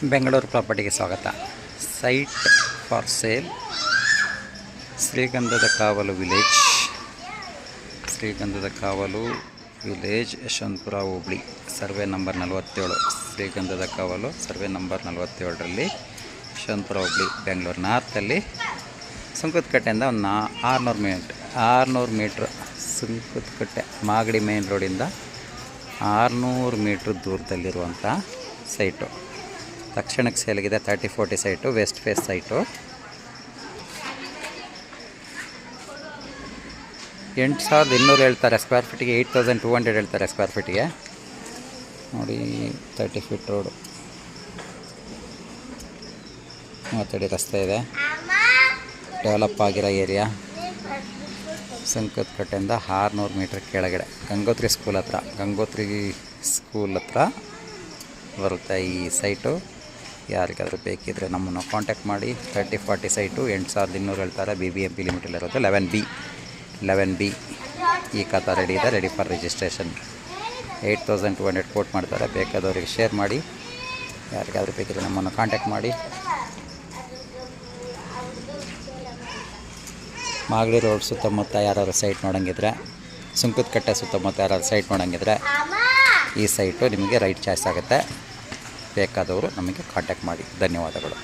ಬೆಂಗಳೂರು ಪ್ರಾಪರ್ಟಿಗೆ ಸ್ವಾಗತ. Site for sale, ಶ್ರೀಗಂಧದ ಕಾವಲು ವಿಲೇಜ್, ಯಶವಂತಪುರ ಹೋಬಳಿ, ಸರ್ವೆ ನಂಬರ್ 47. ಶ್ರೀಗಂಧದ ಕಾವಲು ಸರ್ವೆ ನಂಬರ್ 47ರಲ್ಲಿ ಯಶವಂತಪುರ ಹೋಬಳಿ, ಬೆಂಗಳೂರು ನಾರ್ತಲ್ಲಿ. ಸುಂಕದಕಟ್ಟೆಯಿಂದ ಒಂದು 600 ಮೀಟ್ರ್ ಸುಂಕದಕಟ್ಟೆ ಮಾಗಡಿ ಮೇನ್ ರೋಡಿಂದ 600 ಮೀಟ್ರ್ ದೂರದಲ್ಲಿರುವಂಥ ಸೈಟು. ತಕ್ಷಣಕ್ಕೆ ಸೇಲ್ಗಿದೆ. 30-40 ಸೈಟು, ವೆಸ್ಟ್ ಫೇಸ್ ಸೈಟು. 8,200 ಹೇಳ್ತಾರೆ ಸ್ಕ್ವೇರ್ ಫೀಟಿಗೆ, 8,200 ಹೇಳ್ತಾರೆ ಸ್ಕ್ವೇರ್ ಫೀಟಿಗೆ. ನೋಡಿ, 30 ಫೀಟ್ ರೋಡು, 30 ಅಡಿ ರಸ್ತೆ ಇದೆ, ಡೆವಲಪ್ ಆಗಿರೋ ಏರಿಯಾ. ಸುಂಕದಕಟ್ಟೆಯಿಂದ 600 ಮೀಟ್ರ್ ಕೆಳಗಡೆ ಗಂಗೋತ್ರಿ ಸ್ಕೂಲ್ ಹತ್ರ ಬರುತ್ತೆ ಈ ಸೈಟು. ಯಾರಿಗಾದರೂ ಬೇಕಿದ್ದರೆ ನಮ್ಮನ್ನು ಕಾಂಟ್ಯಾಕ್ಟ್ ಮಾಡಿ. 30-40 ಸೈಟು, 8,200 ಹೇಳ್ತಾರೆ. BBMP ಲಿಮಿಟಲ್ಲಿರೋದು 11B. ಈ ಖಾತಾ ರೆಡಿ ಇದೆ, ರೆಡಿ ಫಾರ್ ರಿಜಿಸ್ಟ್ರೇಷನ್. 8,200 ಕೋಟ್ ಮಾಡ್ತಾರೆ. ಬೇಕಾದವರಿಗೆ ಶೇರ್ ಮಾಡಿ. ಯಾರಿಗಾದರೂ ಬೇಕಿದ್ರೆ ನಮ್ಮನ್ನು ಕಾಂಟ್ಯಾಕ್ಟ್ ಮಾಡಿ. ಮಾಗಡಿ ರೋಡ್ ಸುತ್ತಮುತ್ತ ಯಾರಾದ್ರು ಸೈಟ್ ನೋಡೋಂಗಿದ್ರೆ, ಸುಂಕದಕಟ್ಟೆ ಸುತ್ತಮುತ್ತ ಯಾರಾದ್ರು ಸೈಟ್ ನೋಡೋಂಗಿದ್ರೆ ಈ ಸೈಟು ನಿಮಗೆ ರೈಟ್ ಚಾಯ್ಸ್ ಆಗುತ್ತೆ. ಬೇಕಾದವರು ನಮಗೆ ಕಾಂಟ್ಯಾಕ್ಟ್ ಮಾಡಿ. ಧನ್ಯವಾದಗಳು.